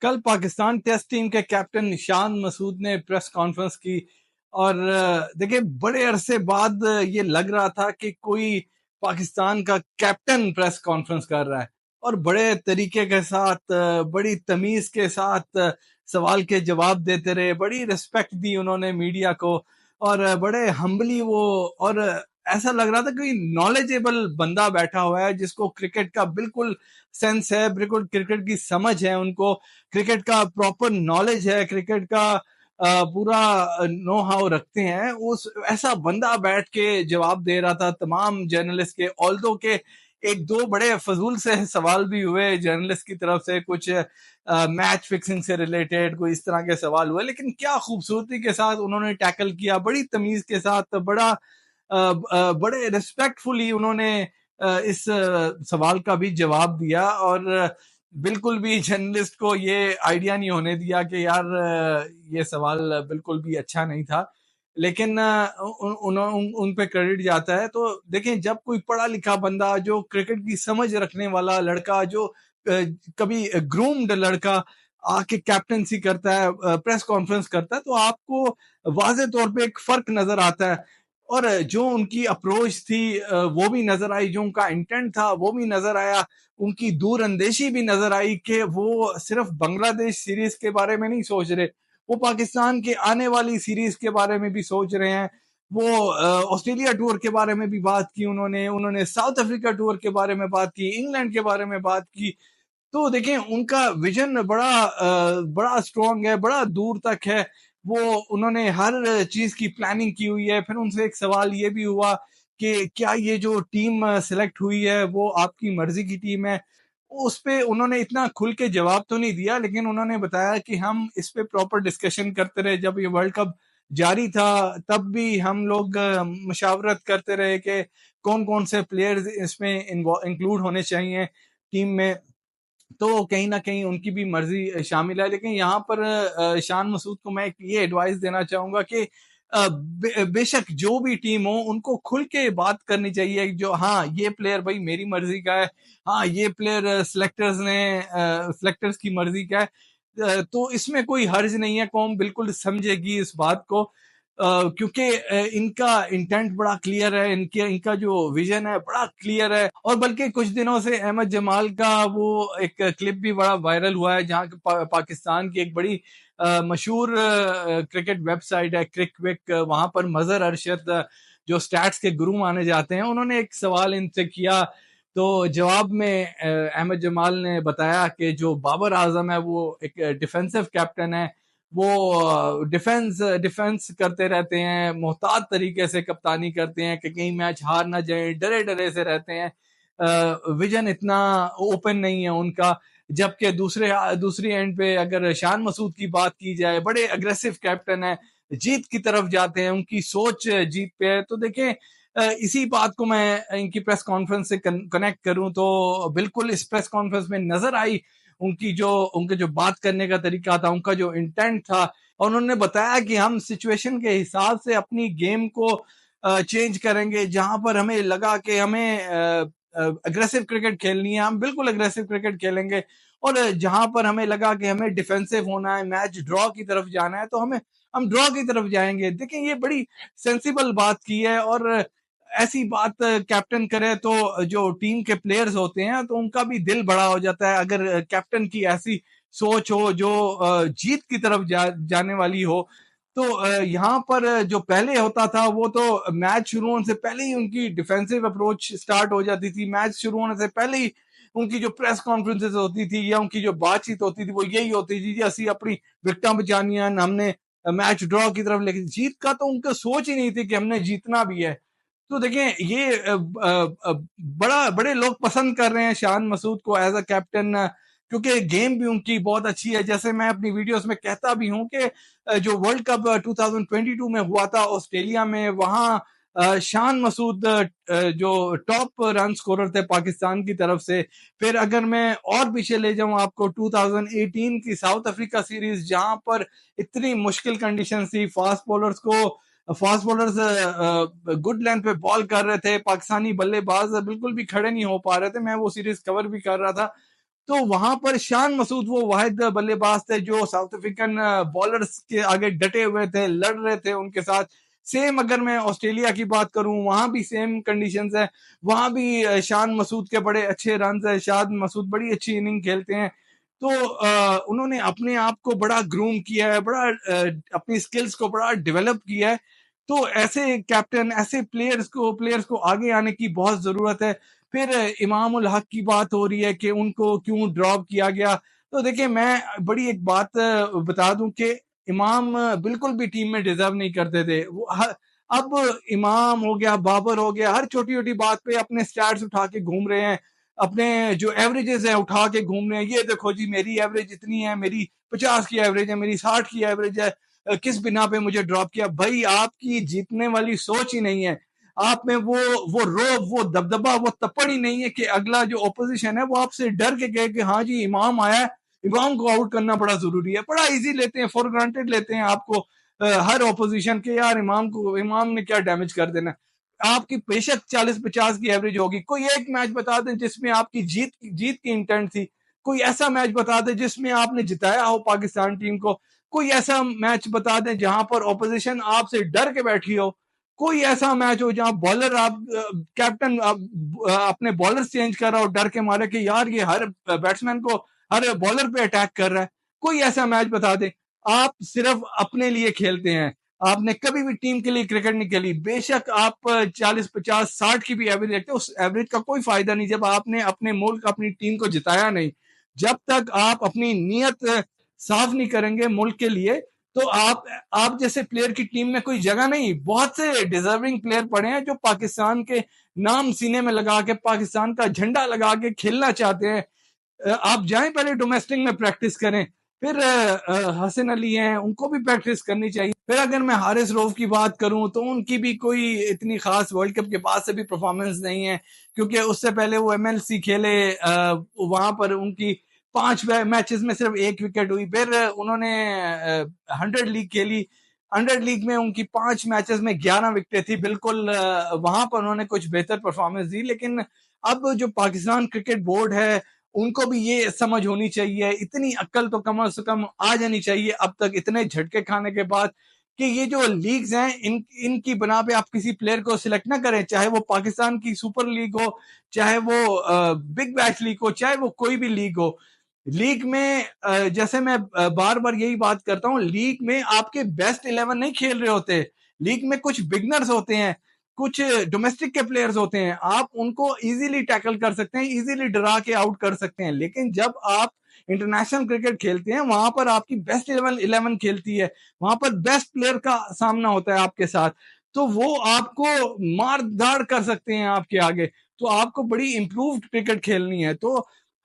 कल Pakistan test team के captain निशान मसूद ने प्रेस कॉन्फ्रेंस की और देखिए बड़े अरसे बाद ये लग रहा था कि कोई पाकिस्तान का कैप्टन प्रेस कॉन्फ्रेंस कर रहा है और बड़े तरीके के साथ बड़ी तमीज के साथ सवाल के जवाब देते रहे, बड़ी रिस्पेक्ट दी उन्होंने मीडिया को और बड़े हम्बली वो और ऐसा लग रहा था कि नॉलेजेबल बंदा बैठा हुआ है जिसको क्रिकेट का बिल्कुल सेंस है, बिल्कुल क्रिकेट की समझ है, उनको क्रिकेट का प्रॉपर नॉलेज है, क्रिकेट का पूरा नो हाउ रखते हैं। उस ऐसा बंदा बैठ के जवाब दे रहा था तमाम जर्नलिस्ट के, ऑल्दो के एक दो बड़े फजूल से सवाल भी हुए जर्नलिस्ट की तरफ से, कुछ मैच फिक्सिंग से रिलेटेड कोई इस तरह के सवाल हुए, लेकिन क्या खूबसूरती के साथ उन्होंने टैकल किया, बड़ी तमीज के साथ, बड़े रिस्पेक्टफुली उन्होंने इस सवाल का भी जवाब दिया और बिल्कुल भी जर्नलिस्ट को ये आइडिया नहीं होने दिया कि यार ये सवाल बिल्कुल भी अच्छा नहीं था, लेकिन उन पे क्रेडिट जाता है। तो देखें, जब कोई पढ़ा लिखा बंदा जो क्रिकेट की समझ रखने वाला लड़का, जो कभी ग्रूम्ड लड़का आके कैप्टनसी करता है, प्रेस कॉन्फ्रेंस करता है, तो आपको वाजे तौर पे एक फर्क नजर आता है और जो उनकी अप्रोच थी वो भी नजर आई, जो उनका इंटेंट था वो भी नजर आया, उनकी दूर अंदेशी भी नजर आई कि वो सिर्फ बांग्लादेश सीरीज के बारे में नहीं सोच रहे, वो पाकिस्तान के आने वाली सीरीज के बारे में भी सोच रहे हैं। वो ऑस्ट्रेलिया टूर के बारे में भी बात की उन्होंने उन्होंने साउथ अफ्रीका टूर के बारे में बात की, इंग्लैंड के बारे में बात की। तो देखें, उनका विजन बड़ा स्ट्रांग है, बड़ा दूर तक है, वो उन्होंने हर चीज की प्लानिंग की हुई है। फिर उनसे एक सवाल ये भी हुआ कि क्या ये जो टीम सिलेक्ट हुई है वो आपकी मर्जी की टीम है? उस पे उन्होंने इतना खुल के जवाब तो नहीं दिया, लेकिन उन्होंने बताया कि हम इस पे प्रॉपर डिस्कशन करते रहे, जब ये वर्ल्ड कप जारी था तब भी हम लोग मशावरत करते रहे कि कौन कौन से प्लेयर्स इसमें इंक्लूड होने चाहिए टीम में। तो कहीं ना कहीं उनकी भी मर्जी शामिल है, लेकिन यहाँ पर शान मसूद को मैं ये एडवाइस देना चाहूंगा कि बेशक जो भी टीम हो उनको खुल के बात करनी चाहिए, जो हाँ ये प्लेयर भाई मेरी मर्जी का है, हाँ ये प्लेयर सिलेक्टर्स की मर्जी का है। तो इसमें कोई हर्ज नहीं है, कौम बिल्कुल समझेगी इस बात को क्योंकि इनका इंटेंट बड़ा क्लियर है, इनके इनका जो विजन है बड़ा क्लियर है। और बल्कि कुछ दिनों से अहमद जमाल का वो एक क्लिप भी बड़ा वायरल हुआ है जहां पाकिस्तान की एक बड़ी मशहूर क्रिकेट वेबसाइट है क्रिकविक, वहां पर मजहर अरशद जो स्टैट्स के गुरु माने जाते हैं, उन्होंने एक सवाल इनसे किया। तो जवाब में अहमद जमाल ने बताया कि जो बाबर आजम है वो एक डिफेंसिव कैप्टन है, वो डिफेंस करते रहते हैं, मोहतात तरीके से कप्तानी करते हैं कि कहीं मैच हार ना जाए, डरे डरे से रहते हैं, विजन इतना ओपन नहीं है उनका। जबकि दूसरी एंड पे अगर शान मसूद की बात की जाए, बड़े अग्रेसिव कैप्टन है, जीत की तरफ जाते हैं, उनकी सोच जीत पे है। तो देखें, इसी बात को मैं इनकी प्रेस कॉन्फ्रेंस से कनेक्ट करूं तो बिल्कुल इस प्रेस कॉन्फ्रेंस में नजर आई उनके जो बात करने का तरीका था, उनका जो इंटेंट था। और उन्होंने बताया कि हम सिचुएशन के हिसाब से अपनी गेम को चेंज करेंगे, जहां पर हमें लगा कि हमें अग्रेसिव क्रिकेट खेलनी है हम बिल्कुल अग्रेसिव क्रिकेट खेलेंगे, और जहां पर हमें लगा कि हमें डिफेंसिव होना है, मैच ड्रॉ की तरफ जाना है, तो हम ड्रॉ की तरफ जाएंगे। देखिए, ये बड़ी सेंसिबल बात की है और ऐसी बात कैप्टन करे तो जो टीम के प्लेयर्स होते हैं तो उनका भी दिल बड़ा हो जाता है, अगर कैप्टन की ऐसी सोच हो जो जीत की तरफ जाने वाली हो। तो यहाँ पर जो पहले होता था वो तो मैच शुरू होने से पहले ही उनकी डिफेंसिव अप्रोच स्टार्ट हो जाती थी, मैच शुरू होने से पहले ही उनकी जो प्रेस कॉन्फ्रेंसेस होती थी या उनकी जो बातचीत होती थी वो यही होती थी जी असि अपनी विकटा बचानी है, हमने मैच ड्रॉ की तरफ, लेकिन जीत का तो उनका सोच ही नहीं थी कि हमने जीतना भी है। तो देखें, ये बड़े लोग पसंद कर रहे हैं शान मसूद को एज अ कैप्टन, क्योंकि गेम भी उनकी बहुत अच्छी है। जैसे मैं अपनी वीडियोस में कहता भी हूं कि जो वर्ल्ड कप 2022 में हुआ था ऑस्ट्रेलिया में, वहां शान मसूद जो टॉप रन स्कोरर थे पाकिस्तान की तरफ से। फिर अगर मैं और पीछे ले जाऊं आपको, 2018 की साउथ अफ्रीका सीरीज, जहां पर इतनी मुश्किल कंडीशन थी, फास्ट बॉलर्स गुड लेंथ पे बॉल कर रहे थे, पाकिस्तानी बल्लेबाज बिल्कुल भी खड़े नहीं हो पा रहे थे, मैं वो सीरीज कवर भी कर रहा था। तो वहां पर शान मसूद वो वाहिद बल्लेबाज थे जो साउथ अफ्रीकन बॉलर्स के आगे डटे हुए थे, लड़ रहे थे उनके साथ। सेम अगर मैं ऑस्ट्रेलिया की बात करूं, वहां भी सेम कंडीशंस है, वहां भी शान मसूद के बड़े अच्छे रन है, शान मसूद बड़ी अच्छी इनिंग खेलते हैं। तो उन्होंने अपने आप को बड़ा ग्रूम किया है, बड़ा अपनी स्किल्स को बड़ा डेवलप किया है। तो ऐसे कैप्टन, ऐसे प्लेयर्स को आगे आने की बहुत जरूरत है। फिर इमाम उल हक की बात हो रही है कि उनको क्यों ड्रॉप किया गया। तो देखिए, मैं बड़ी एक बात बता दूं कि इमाम बिल्कुल भी टीम में डिजर्व नहीं करते थे। अब इमाम हो गया, बाबर हो गया, हर छोटी छोटी बात पे अपने स्टैट्स उठा के घूम रहे हैं, अपने जो एवरेजेस है उठा के घूम रहे हैं। ये देखो जी, मेरी एवरेज इतनी है, मेरी 50 की एवरेज है, मेरी 60 की एवरेज है, किस बिना पे मुझे ड्रॉप किया। भाई, आपकी जीतने वाली सोच ही नहीं है, आप में वो रोब, वो दबदबा, वो तपड़ ही नहीं है कि अगला जो ऑपोजिशन है वो आपसे डर के कहे कि हाँ जी इमाम आया है, इमाम को आउट करना बड़ा जरूरी है। बड़ा इजी लेते हैं, फॉर ग्रांटेड लेते हैं आपको, हर ऑपोजिशन के, यार इमाम ने क्या डैमेज कर देना। आपकी बेशक 40-50 की एवरेज होगी, कोई एक मैच बता दें जिसमें आपकी जीत जीत की इंटेंट थी, कोई ऐसा मैच बता दें जिसमें आपने जिताया हो पाकिस्तान टीम को, कोई ऐसा मैच बता दें जहां पर ऑपोजिशन आपसे डर के बैठी हो, कोई ऐसा मैच हो जहां बॉलर आप कैप्टन अपने बॉलर चेंज कर रहा हो डर के मारे कि यार ये हर बैट्समैन को, हर बॉलर पे अटैक कर रहा है। कोई ऐसा मैच बता दे। आप सिर्फ अपने लिए खेलते हैं, आपने कभी भी टीम के लिए क्रिकेट नहीं खेली। बेशक आप 40-50-60 की भी एवरेज रखते, उस एवरेज का कोई फायदा नहीं जब आपने अपने मुल्क, अपनी टीम को जिताया नहीं। जब तक आप अपनी नीयत साफ नहीं करेंगे मुल्क के लिए, तो आप जैसे प्लेयर की टीम में कोई जगह नहीं। बहुत से डिजर्विंग प्लेयर पड़े हैं जो पाकिस्तान के नाम सीने में लगा के, पाकिस्तान का झंडा लगा के खेलना चाहते हैं। आप जाएं, पहले डोमेस्टिक में प्रैक्टिस करें, फिर हसन अली हैं, उनको भी प्रैक्टिस करनी चाहिए। फिर अगर मैं हारिस रऊफ की बात करूं तो उनकी भी कोई इतनी खास वर्ल्ड कप के बाद से भी परफॉर्मेंस नहीं है, क्योंकि उससे पहले वो एमएलसी खेले, वहां पर उनकी 5 मैचेस में सिर्फ 1 विकेट हुई। फिर उन्होंने 100 लीग खेली, 100 लीग में उनकी 5 मैचेस में 11 विकेट थी। बिल्कुल वहां पर उन्होंने कुछ बेहतर परफॉर्मेंस दी। लेकिन अब जो पाकिस्तान क्रिकेट बोर्ड है, उनको भी ये समझ होनी चाहिए, इतनी अक्ल तो कम से कम आ जानी चाहिए अब तक, इतने झटके खाने के बाद, कि ये जो लीग्स हैं, इनकी बना पे आप किसी प्लेयर को सिलेक्ट ना करें, चाहे वो पाकिस्तान की सुपर लीग हो, चाहे वो बिग बैश लीग हो, चाहे वो कोई भी लीग हो। लीग में जैसे मैं बार बार यही बात करता हूं, लीग में आपके बेस्ट 11 नहीं खेल रहे होते। लीग में कुछ बिगनर्स होते हैं, कुछ डोमेस्टिक के प्लेयर्स होते हैं, आप उनको इजीली टैकल कर सकते हैं, इजीली डरा के आउट कर सकते हैं। लेकिन जब आप इंटरनेशनल क्रिकेट खेलते हैं, वहां पर आपकी बेस्ट 11 खेलती है, वहां पर बेस्ट प्लेयर का सामना होता है आपके साथ, तो वो आपको मार धाड़ कर सकते हैं आपके आगे। तो आपको बड़ी इंप्रूव्ड क्रिकेट खेलनी है। तो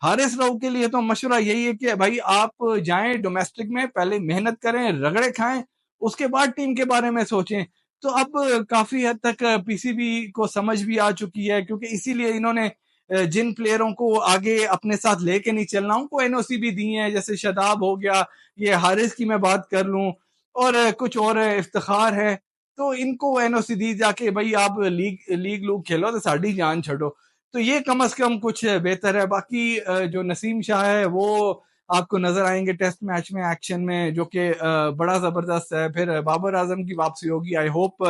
हारिस राव के लिए तो मशवरा यही है कि भाई आप जाएं डोमेस्टिक में, पहले मेहनत करें, रगड़े खाएं, उसके बाद टीम के बारे में सोचें। तो अब काफी हद तक पीसीबी को समझ भी आ चुकी है, क्योंकि इसीलिए इन्होंने जिन प्लेयरों को आगे अपने साथ लेके नहीं चलना, उनको एनओसी भी दी है। जैसे शदाब हो गया, ये हारिस की मैं बात कर लूं, और कुछ और इफ्तिखार है, तो इनको एनओसी दी जाके भाई आप लीग लीग लूग खेलो तो साड़ी जान छड़ो। तो ये कम से कम कुछ बेहतर है। बाकी जो नसीम शाह है वो आपको नजर आएंगे टेस्ट मैच में एक्शन में, जो कि बड़ा जबरदस्त है। फिर बाबर आजम की वापसी होगी। आई होप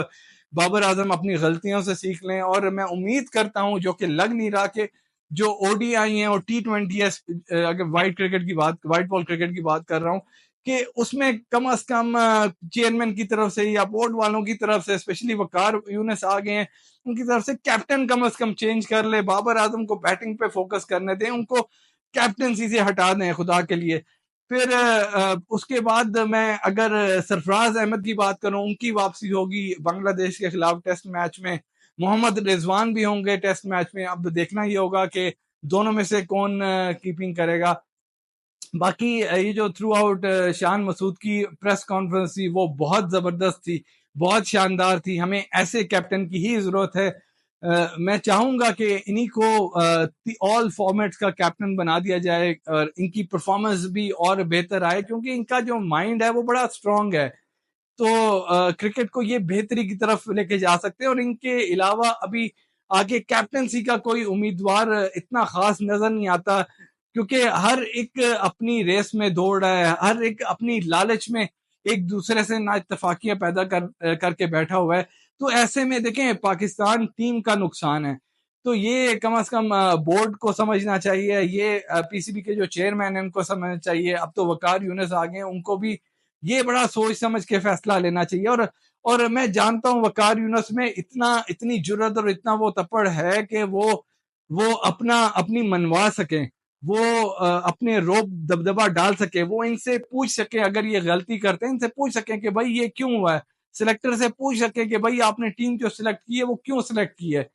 बाबर आजम अपनी गलतियों से सीख लें, और मैं उम्मीद करता हूं, जो कि लग नहीं रहा, कि जो ओडीआई हैं और T20 है, अगर व्हाइट बॉल क्रिकेट की बात कर रहा हूं, कि उसमें कम से कम चेयरमैन की तरफ से या बोर्ड वालों की तरफ से, स्पेशली वकार यूनिस आ गए हैं, उनकी तरफ से कैप्टन कम से कम चेंज कर ले, बाबर आजम को बैटिंग पे फोकस करने दें, उनको कैप्टनसी से हटा दें खुदा के लिए। फिर उसके बाद मैं अगर सरफराज अहमद की बात करूं, उनकी वापसी होगी बांग्लादेश के खिलाफ टेस्ट मैच में। मोहम्मद रिजवान भी होंगे टेस्ट मैच में। अब देखना ये होगा कि दोनों में से कौन कीपिंग करेगा। बाकी ये जो थ्रू आउट शान मसूद की प्रेस कॉन्फ्रेंस थी, वो बहुत जबरदस्त थी, बहुत शानदार थी। हमें ऐसे कैप्टन की ही जरूरत है। मैं चाहूंगा कि इन्हीं को ऑल फॉर्मेट्स का कैप्टन बना दिया जाए, और इनकी परफॉर्मेंस भी और बेहतर आए, क्योंकि इनका जो माइंड है वो बड़ा स्ट्रांग है। तो क्रिकेट को ये बेहतरी की तरफ लेके जा सकते हैं। और इनके अलावा अभी आगे कैप्टनसी का कोई उम्मीदवार इतना खास नजर नहीं आता। क्योंकि हर एक अपनी रेस में दौड़ रहा है, हर एक अपनी लालच में एक दूसरे से ना इत्तेफाकियां पैदा करके बैठा हुआ है। तो ऐसे में देखें पाकिस्तान टीम का नुकसान है। तो ये कम से कम बोर्ड को समझना चाहिए, ये पीसीबी के जो चेयरमैन है उनको समझना चाहिए। अब तो वकार यूनुस आ गए, उनको भी ये बड़ा सोच समझ के फैसला लेना चाहिए। और मैं जानता हूं वकार यूनुस में इतनी जुर्रत और इतना वो तपड़ है कि वो अपनी मनवा सके, वो अपने रोब दबदबा डाल सके, वो इनसे पूछ सके अगर ये गलती करते हैं, इनसे पूछ सके कि भाई ये क्यों हुआ है, सिलेक्टर से पूछ सके कि भाई आपने टीम जो सिलेक्ट की है वो क्यों सिलेक्ट की है।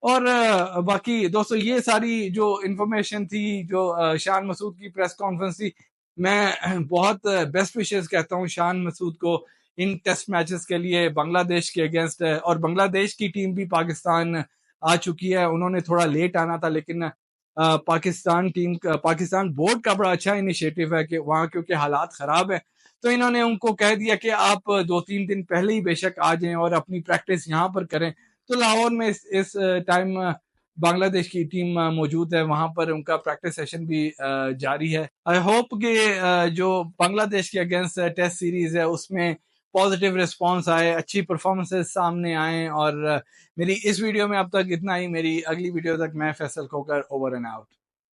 और बाकी दोस्तों ये सारी जो इंफॉर्मेशन थी, जो शान मसूद की प्रेस कॉन्फ्रेंस थी, मैं बहुत बेस्ट विशेस कहता हूँ शान मसूद को इन टेस्ट मैचेस के लिए बांग्लादेश के अगेंस्ट। और बांग्लादेश की टीम भी पाकिस्तान आ चुकी है, उन्होंने थोड़ा लेट आना था, लेकिन पाकिस्तान बोर्ड का बड़ा अच्छा इनिशिएटिव है कि वहाँ क्योंकि हालात खराब है, तो इन्होंने उनको कह दिया कि आप 2-3 दिन पहले ही बेशक आ जाएं और अपनी प्रैक्टिस यहाँ पर करें। तो लाहौर में इस टाइम बांग्लादेश की टीम मौजूद है, वहां पर उनका प्रैक्टिस सेशन भी जारी है। आई होप कि जो बांग्लादेश के अगेंस्ट टेस्ट सीरीज है उसमें पॉजिटिव रिस्पांस आए, अच्छी परफॉर्मेंसेस सामने आए। और मेरी इस वीडियो में अब तक इतना ही। मेरी अगली वीडियो तक मैं फैसल खोकर ओवर एंड आउट।